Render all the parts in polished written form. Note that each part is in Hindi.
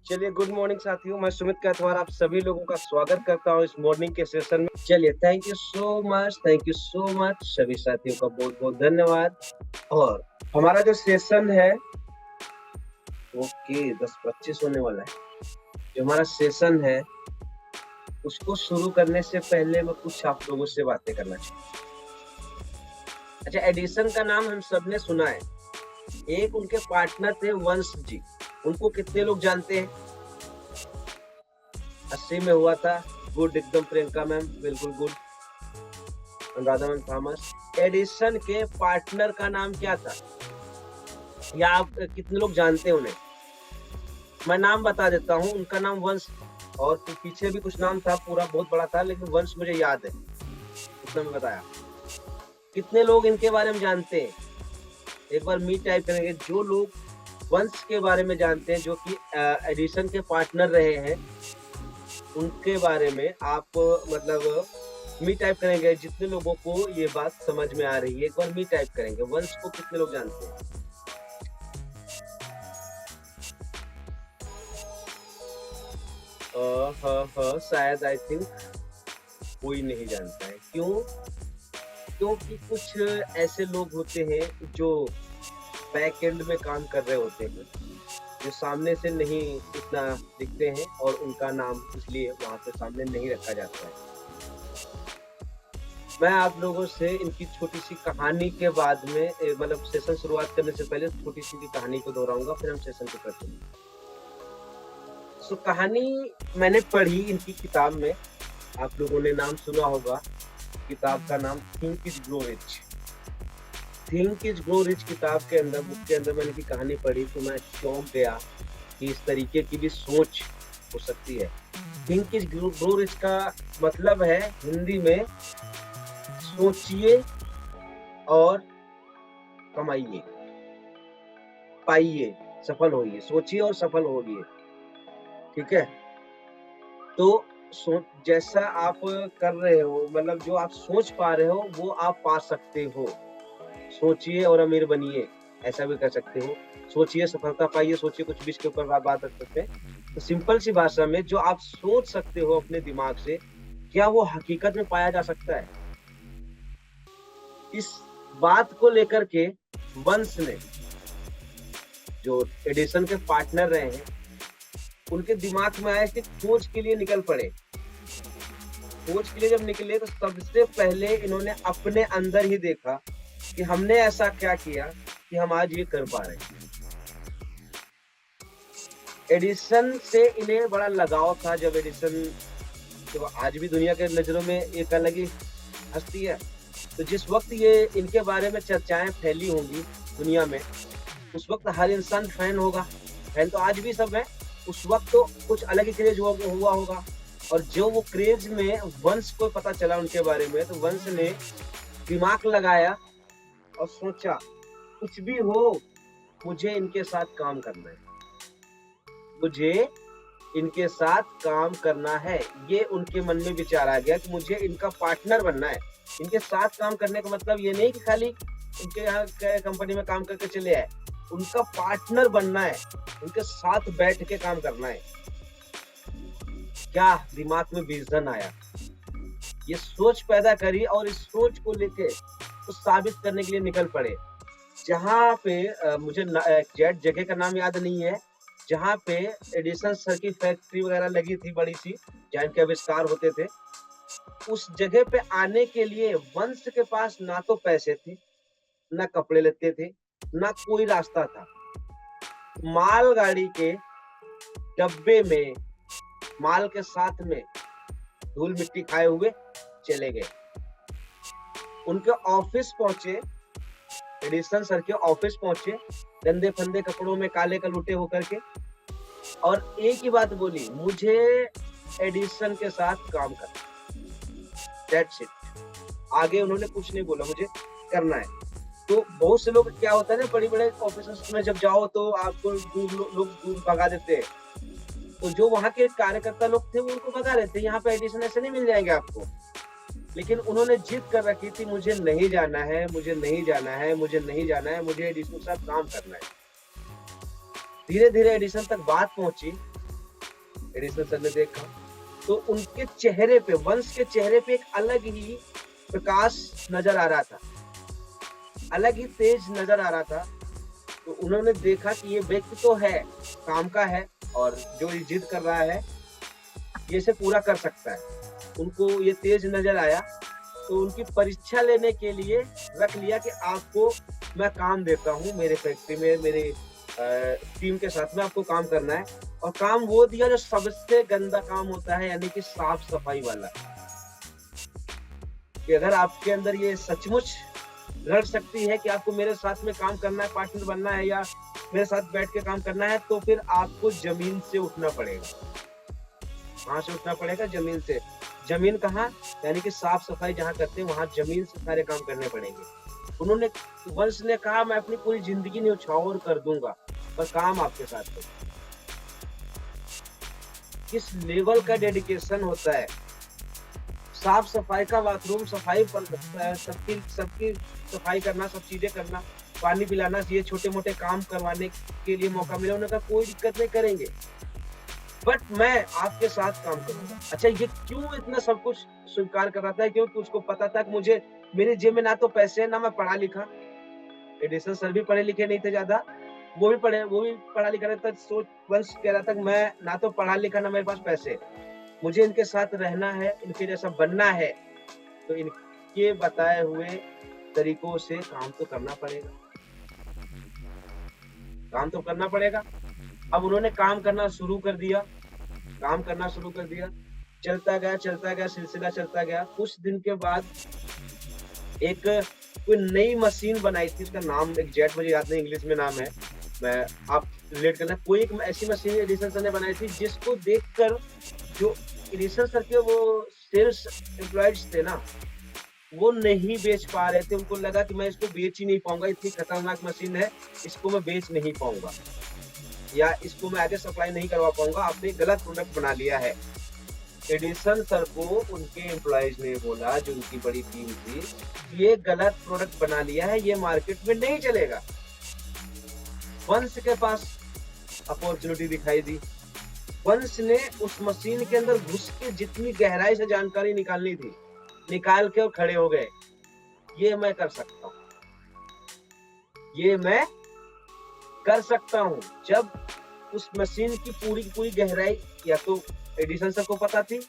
चलिए, गुड मॉर्निंग साथियों, मैं सुमित कैथवार आप सभी लोगों का स्वागत करता हूँ इस मॉर्निंग के सेशन में। चलिए, थैंक यू सो मच सभी साथियों का बहुत-बहुत धन्यवाद। और हमारा जो सेशन है ओके 10:25 होने वाला है। जो हमारा सेशन है, उसको शुरू करने से पहले मैं कुछ आप लोगों से बातें करना चाहूँगा। अच्छा, एडिसन का नाम हम सबने सुना है। एक उनके पार्टनर थे वंश जी, उनको कितने लोग जानते हैं? 80 में हुआ था, गुड एकदम प्रियंका मैम, बिल्कुल good. Anuradha ma'am Thomas. Edison के पार्टनर का नाम क्या था? या आप कितने लोग जानते हैं उन्हें? मैं नाम बता देता हूँ, उनका नाम वंश और पीछे भी कुछ नाम था, पूरा बहुत बड़ा था, लेकिन वंश मुझे याद है, उतना मैं बताया। कितने लोग इनके बारे में जानते हैं? एक बार मी टाइप करेंगे। जो लोग वंश के बारे में जानते हैं, जो कि एडिसन के पार्टनर रहे हैं, उनके बारे में आप मतलब मी टाइप करेंगे। जितने लोगों को ये बात समझ में आ रही है, एक बार मी टाइप करेंगे। वंश को कितने लोग जानते हैं? शायद आई थिंक कोई नहीं जानता है। क्यों? क्योंकि कुछ ऐसे लोग होते हैं जो बैक एंड में काम कर रहे होते हैं, जो सामने से नहीं इतना दिखते हैं और उनका नाम इसलिए वहाँ पे सामने नहीं रखा जाता है। मैं आप लोगों से इनकी छोटी-सी कहानी के बाद में मतलब सेशन शुरुआत करने से पहले छोटी-सी इनकी कहानी को दोहराऊँगा, फिर हम सेशन को करते हैं। सो कहानी मैंने पढ़ी इनकी किताब में, आप लोगों ने नाम सुना होगा, किताब का नाम think is grow rich. Think is grow rich किताब के अंदर, बुक के अंदर मैंने इनकी कहानी पढ़ी तो मैं चौंक गया कि इस तरीके की भी सोच हो सकती है। थिंक इज़ ग्रो रिच का मतलब है हिंदी में सोचिए और कमाइए, पाइए, सफल होइए, सोचिए और सफल होइए, ठीक है? तो जैसा आप कर रहे हो मतलब जो आप सोच पा रहे हो, वो आप पा सकते हो। सोचिए और अमीर बनिए, ऐसा भी कर सकते हो। सोचिए, सफलता पाइए, सोचिए कुछ भी इसके ऊपर आप बात रख सकते हैं। तो सिंपल सी भाषा में जो आप सोच सकते हो अपने दिमाग से, क्या वो हकीकत में पाया जा सकता है? इस बात को लेकर के वंश ने, जो एडिसन के पार्टनर रहे हैं, उनके दिमाग में आया कि खोज के लिए निकल पड़े। खोज के लिए जब निकले तो सबसे पहले इन्होंने अपने अंदर ही देखा कि हमने ऐसा क्या किया कि हम आज ये कर पा रहे हैं। एडिसन से इन्हें बड़ा लगाव था। जब एडिसन, जो आज भी दुनिया के नज़रों में एक अलग ही हस्ती है, तो जिस वक़्त ये इनके बारे में चर्चाएँ फैली होंगी दुनिया में, उस वक़्त हर इंसान फैन होगा। फैन तो आज भी सब है, उस वक़्त तो कुछ अलग ही क्रेज़ हुआ होगा। और जो वो क्रेज़ में वंश को पता चला उनके बारे में, तो वंश ने दिमाग लगाया और सोचा, कुछ भी हो, मुझे इनके साथ काम करना है। मुझे इनके साथ काम करना है। ये उनके मन में विचार आ गया कि मुझे इनका पार्टनर बनना है। इनके साथ काम करने का मतलब ये नहीं कि खाली उनके यहाँ कंपनी में काम करके चले आए। उनका पार्टनर बनना है, उनके साथ बैठ के काम करना है। क्या दिमाग में विज़न आया, ये सोच पैदा करी और इस सोच को लेके कुछ साबित करने के लिए निकल पड़े। जहाँ पे मुझे एग्ज़ैक्ट जगह का नाम याद नहीं है, जहाँ पे एडिसन सर की फैक्ट्री वगैरह लगी थी बड़ी-सी, जहाँ इनके आविष्कार होते थे। उस जगह पे आने के लिए वंश के पास ना तो पैसे थे, ना कपड़े-लत्ते थे, ना कोई रास्ता था। मालगाड़ी के डब्बे में, माल के साथ में धूल-मिट्टी खाए हुए चले गए। उनके ऑफ़िस पहुँचे, एडिसन सर के ऑफ़िस पहुँचे, गंदे-फंदे कपड़ों में काले कलूटे होकर के, और एक ही बात बोली, मुझे एडिसन के साथ काम करना है। That's it. आगे उन्होंने कुछ नहीं बोला, मुझे करना है। तो बहुत से लोग, क्या होता है ना, बड़े-बड़े ऑफिसेज़ में जब जाओ तो आपको लोग दूर भगा देते हैं। तो जो वहाँ के कार्यकर्ता लोग थे वो उनको भगा रहे थे, यहाँ पे एडिसन ऐसे नहीं मिल जाएँगे आपको। लेकिन उन्होंने जिद कर रखी थी, मुझे नहीं जाना है, मुझे नहीं जाना है, मुझे नहीं जाना है, मुझे एडिसन के साथ काम करना है। धीरे-धीरे एडिसन तक बात पहुँची एडिसन सर ने देखा, तो उनके चेहरे पे, वंश के चेहरे पे एक अलग ही प्रकाश नज़र आ रहा था, अलग ही तेज नज़र आ रहा था। तो उन्होंने देखा कि ये व्यक्ति तो है, काम का है और जो ये ज़िद कर रहा है, ये इसे पूरा कर सकता है। उनको ये तेज नज़र आया, तो उनकी परीक्षा लेने के लिए रख लिया कि आपको मैं काम देता हूँ मेरे फैक्ट्री में, मेरे टीम के साथ में आपको काम करना है। और काम वो दिया जो सबसे गंदा काम होता है, यानी कि साफ-सफाई वाला। कि अगर आपके अंदर ये सचमुच रह सकती है कि आपको मेरे साथ में काम करना है, पार्टनर बनना है या मेरे साथ बैठ के काम करना है, तो फिर आपको ज़मीन से उठना पड़ेगा। कहाँ से उठना पड़ेगा? ज़मीन से। ज़मीन कहाँ? यानी कि साफ-सफाई जहाँ करते हैं, वहाँ ज़मीन से सारे काम करने पड़ेंगे। उन्होंने, वंश ने कहा, मैं अपनी पूरी ज़िंदगी न्यौछावर कर दूँगा, पर काम आपके साथ करूँ। किस लेवल का डेडिकेशन होता है। साफ-सफाई का बाथरूम, सफाई पर सबकी सबकी सफाई करना, सब चीज़ें करना, पानी पिलाना, ये छोटे-मोटे काम करवाने के लिए मौका मिला, उन्होंने कहा कोई दिक्कत नहीं, करेंगे। बट मैं आपके साथ काम करूँगा। अच्छा, ये क्यों इतना सब कुछ स्वीकार कर रहा था? क्योंकि उसको पता था कि मुझे, मेरी जेब में ना तो पैसे हैं, ना मैं पढ़ा-लिखा। एडिसन सर भी पढ़े-लिखे नहीं थे ज़्यादा, वो भी पढ़ा-लिखा नहीं था। सोच, वंश कह रहा था कि मैं ना तो पढ़ा-लिखा, ना मेरे पास पैसे। मुझे इनके साथ रहना है, इनके जैसा बनना है, तो इनके बताए हुए तरीकों से काम तो करना पड़ेगा। काम तो करना पड़ेगा। अब उन्होंने काम करना शुरू कर दिया, काम करना शुरू कर दिया। चलता गया, सिलसिला चलता गया। कुछ दिन के बाद एक कोई नई मशीन बनाई थी, उसका नाम एग्ज़ैक्ट मुझे याद नहीं, इंग्लिश में नाम है। मैं, आप रिलेट करना, कोई एक ऐसी मशीन एडिसन सर ने बनाई थी, जिसको देखकर जो एडिसन सर के वो सेल्स एम्प्लॉइज़ थे ना, वो नहीं बेच पा रहे थे। उनको लगा कि मैं इसको बेच ही नहीं पाऊँगा, इतनी खतरनाक मशीन है, इसको मैं बेच नहीं पाऊँगा या इसको मैं आगे सप्लाई नहीं करवा पाऊँगा, आपने गलत प्रोडक्ट बना लिया है। एडिसन सर को उनके एम्प्लॉइज़ ने बोला, जो उनकी बड़ी टीम थी, ये गलत प्रोडक्ट बना लिया है, ये मार्केट में नहीं चलेगा। वंश के पास अपॉर्च्युनिटी दिखाई दी। वंश ने उस मशीन के अंदर घुस के जितनी गहराई से जानकारी निकालनी थी, निकाल के और खड़े हो गए। ये मैं कर सकता हूँ, ये मैं कर सकता हूँ। जब उस मशीन की पूरी गहराई या तो एडिसन सर को पता थी,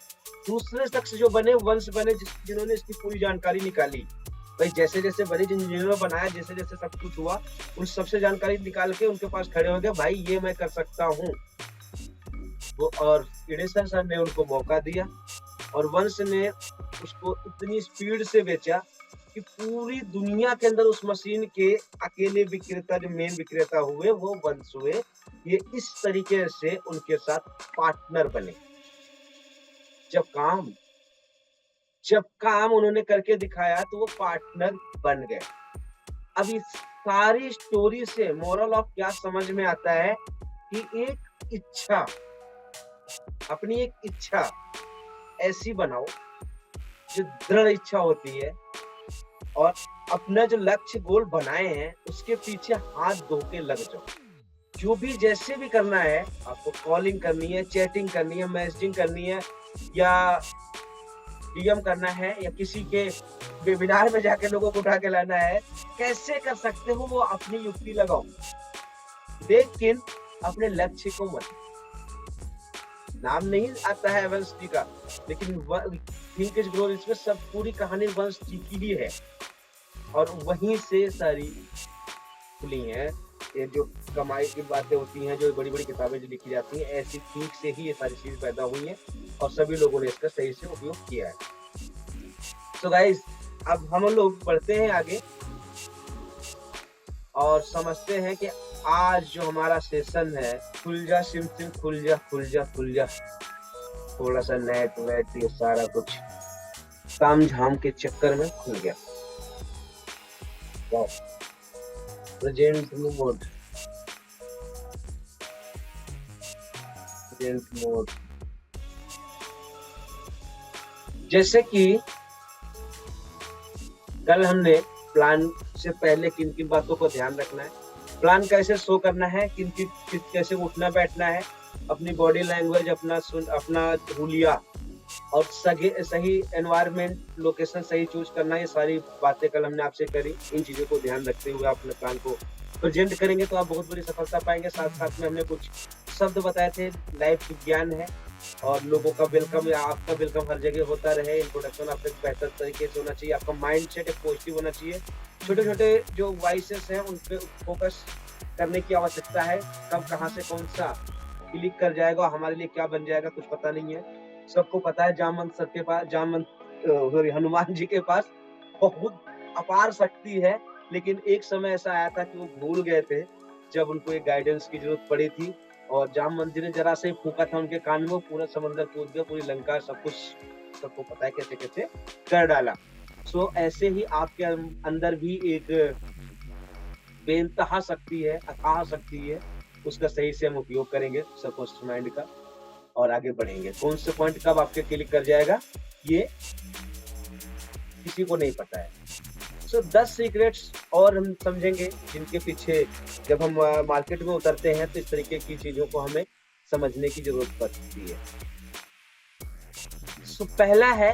दूसरे शख्स जो बने, वंश बने, जिन्होंने इसकी पूरी जानकारी निकाली। भाई जैसे-जैसे बने, जिन इंजीनियरों ने बनाया, जैसे-जैसे सब कुछ हुआ, उन सबसे जानकारी निकाल के उनके पास खड़े हो गए, भाई ये मैं कर सकता हूँ। वो, और एडिसन सर ने उनको मौका दिया और वंश ने उसको इतनी स्पीड से बेचा कि पूरी दुनिया के अंदर उस मशीन के अकेले विक्रेता, जो मेन विक्रेता हुए, वो वंश हुए। ये इस तरीके से उनके साथ पार्टनर बने। जब काम जब काम उन्होंने करके दिखाया, तो वो पार्टनर बन गए। अब इस सारी स्टोरी से मोरल ऑफ क्या समझ में आता है कि एक इच्छा, अपनी एक इच्छा ऐसी बनाओ, जो दृढ़ इच्छा होती है, और अपना जो लक्ष्य गोल बनाए हैं, उसके पीछे हाथ धो के लग जाओ। जो भी जैसे भी करना है, आपको कॉलिंग करनी है, चैटिंग करनी है, मैसेजिंग करनी है, या डीएम करना है, या किसी के वेबिनार में जाके लोगों को उठा के लाना है, कैसे कर सकते हो वो अपनी युक्ति लगाओ, लेकिन अपने लक्ष्य को मत। नाम नहीं आता है वंश जी का, लेकिन थिंक इज ग्रो, इसमें सब पूरी कहानी वंश जी की ही है, और वहीं से सारी खुली हैं। ये जो कमाई की बातें होती हैं, जो बड़ी-बड़ी किताबें जो लिखी जाती हैं, ऐसी सीख से ही ये सारी चीज़ पैदा हुई हैं, और सभी लोगों ने इसका सही से उपयोग किया है। सो गाइस, अब हम लोग बढ़ते हैं आगे और समझते हैं कि आज जो हमारा सेशन है, खुल जा सिम खुल जा, खुल जा, खुल जा। थोड़ा सा नेट वेट ये सारा कुछ तामझाम के चक्कर में खुल गया। Wow, present mode, present mode. जैसे कि कल हमने प्लान से पहले किन-किन बातों को ध्यान रखना है, प्लान कैसे शो करना है, कैसे उठना बैठना है, अपनी बॉडी लैंग्वेज, अपना हुलिया और सही एनवायरनमेंट, लोकेशन सही चूज़ करना, ये सारी बातें कल हमने आपसे करी। इन चीज़ों को ध्यान रखते हुए आप अपने प्लान को प्रेज़ेंट करेंगे तो आप बहुत बड़ी सफलता पाएँगे। साथ-साथ में हमने कुछ शब्द बताए थे, लाइफ विज्ञान है और लोगों का वेलकम या आपका वेलकम हर जगह होता रहे। इंट्रोडक्शन आपका एक बेहतर तरीके से होना चाहिए, आपका माइंडसेट एक पॉजिटिव होना चाहिए। छोटे-छोटे जो वॉइसेस हैं, उन पे फोकस करने की आवश्यकता है। कब कहाँ से कौन-सा क्लिक कर जाएगा और हमारे लिए क्या बन जाएगा कुछ पता नहीं है। सबको पता है जामवंत सर के पास सॉरी हनुमान जी के पास बहुत अपार शक्ति है, लेकिन एक समय ऐसा आया था कि वो भूल गए थे, जब उनको एक गाइडेंस की ज़रूरत पड़ी थी और जामवंत जी ने ज़रा सा ही फूँका था उनके कान में, वो पूरा समंदर कूद गया, पूरी लंका सब कुछ सबको पता है कैसे-कैसे कर डाला। सो ऐसे ही आपके अंदर भी एक बेइंतहा शक्ति है, अथाह शक्ति है, उसका सही से हम उपयोग करेंगे सबकॉन्शियस माइंड का और आगे बढ़ेंगे। कौन से पॉइंट कब आपके क्लिक कर जाएगा, ये किसी को नहीं पता है। सो 10 सीक्रेट्स और हम समझेंगे जिनके पीछे जब हम मार्केट में उतरते हैं तो इस तरीके की चीज़ों को हमें समझने की ज़रूरत पड़ती है। सो पहला है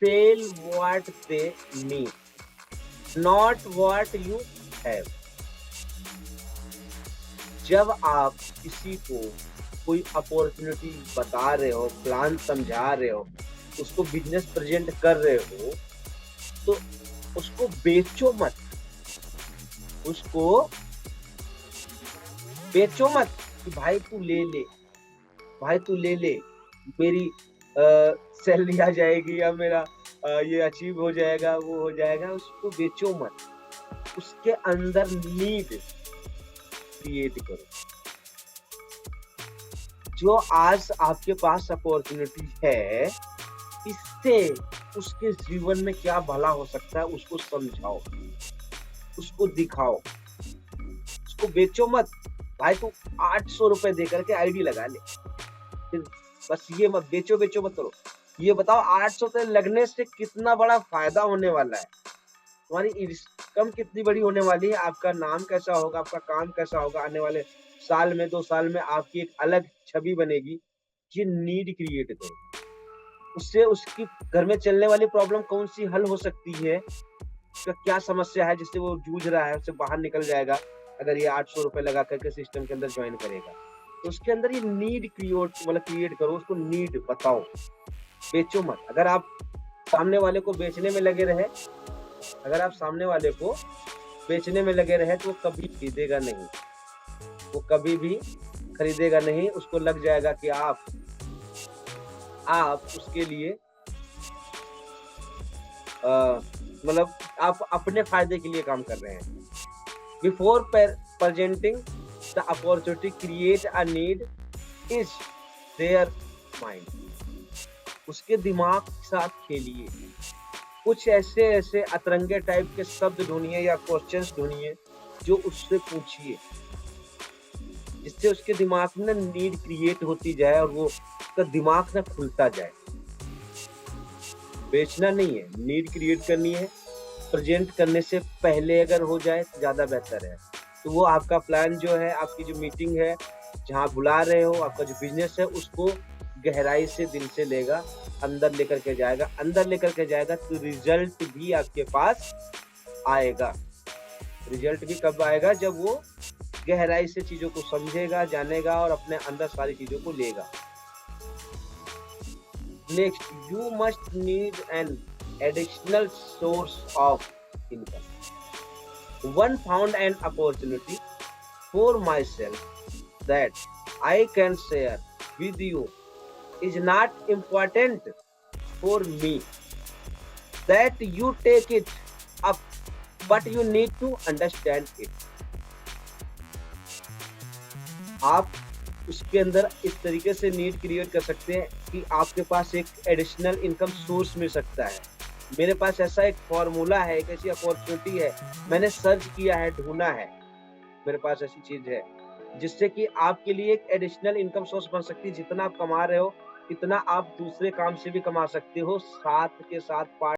sell what they need, not what you have. जब आप किसी को कोई अपॉर्चुनिटी बता रहे हो, प्लान समझा रहे हो, उसको बिज़नेस प्रेज़ेंट कर रहे हो, तो उसको बेचो मत, उसको बेचो मत कि भाई तू ले ले, भाई तू ले ले, मेरी सैलरी आ जाएगी या मेरा ये अचीव हो जाएगा, वो हो जाएगा, उसको बेचो मत। उसके अंदर नीड क्रिएट करो। जो आज आपके पास अपॉर्चुनिटी है, इससे उसके जीवन में क्या भला हो सकता है, उसको समझाओ, उसको दिखाओ, उसको बेचो मत। भाई तू 800 रुपए दे करके आईडी लगा ले। फिर बस ये मत बेचो मत करो। ये बताओ 800 रुपए लगने से कितना बड़ा फायदा होने वाला है? तुम्हारी इनकम कितनी बड़ी होने वाली है? आपका नाम कैसा होगा? आपका काम कैसा होगा? आने वाले साल में, 2 साल में आपकी एक अलग छवि बनेगी। ये नीड क्रिएट करो। उससे उसकी घर में चलने वाली प्रॉब्लम कौन-सी हल हो सकती है? उसका क्या समस्या है जिससे वो जूझ रहा है, उससे बाहर निकल जाएगा, अगर ये 800 रुपए लगा कर के सिस्टम के अंदर जॉइन करेगा। तो उसके अंदर ये नीड क्रिएट करो, उसको नीड बताओ, बेचो मत। सामने वाले को बेचने में लगे रहे अगर आप सामने वाले को बेचने में लगे रहे तो वो कभी खरीदेगा नहीं, वो कभी भी खरीदेगा नहीं। उसको लग जाएगा कि आप उसके लिए मतलब आप अपने फायदे के लिए काम कर रहे हैं। Before presenting the opportunity, create a need is their mind. उसके दिमाग के साथ खेलिए, कुछ ऐसे अतरंगे टाइप के शब्द ढूंढिए या क्वेश्चंस ढूंढिए जो उससे पूछिए, जिससे उसके दिमाग में नीड क्रिएट होती जाए और वो उसका दिमाग ना खुलता जाए। बेचना नहीं है, नीड क्रिएट करनी है। प्रेजेंट करने से पहले अगर हो जाए तो ज़्यादा बेहतर है। तो वो आपका प्लान जो है, आपकी जो मीटिंग है, जहाँ बुला रहे हो, आपका जो बिज़नेस है, उसको गहराई से दिल से लेगा, अंदर लेकर के जाएगा। अंदर लेकर के जाएगा तो रिज़ल्ट भी आपके पास आएगा। रिज़ल्ट भी कब आएगा? जब वो गहराई से चीज़ों को समझेगा, जानेगा और अपने अंदर सारी चीज़ों को लेगा। Next, you must need an additional source of income. One found an opportunity for myself that I can share with you is not important for me that you take it up, but you need to understand it. आप उसके अंदर इस तरीके से नीड क्रिएट कर सकते हैं कि आपके पास एक एडिशनल इनकम सोर्स मिल सकता है। मेरे पास ऐसा एक फॉर्मूला है, एक ऐसी अपॉर्चुनिटी है, मैंने सर्च किया है, ढूँढा है, मेरे पास ऐसी चीज़ है, जिससे कि आपके लिए एक एडिशनल इनकम सोर्स बन सकती है। जितना आप कमा रहे हो, इतना आप दूसरे काम से भी कमा सकते हो, साथ के साथ पार्ट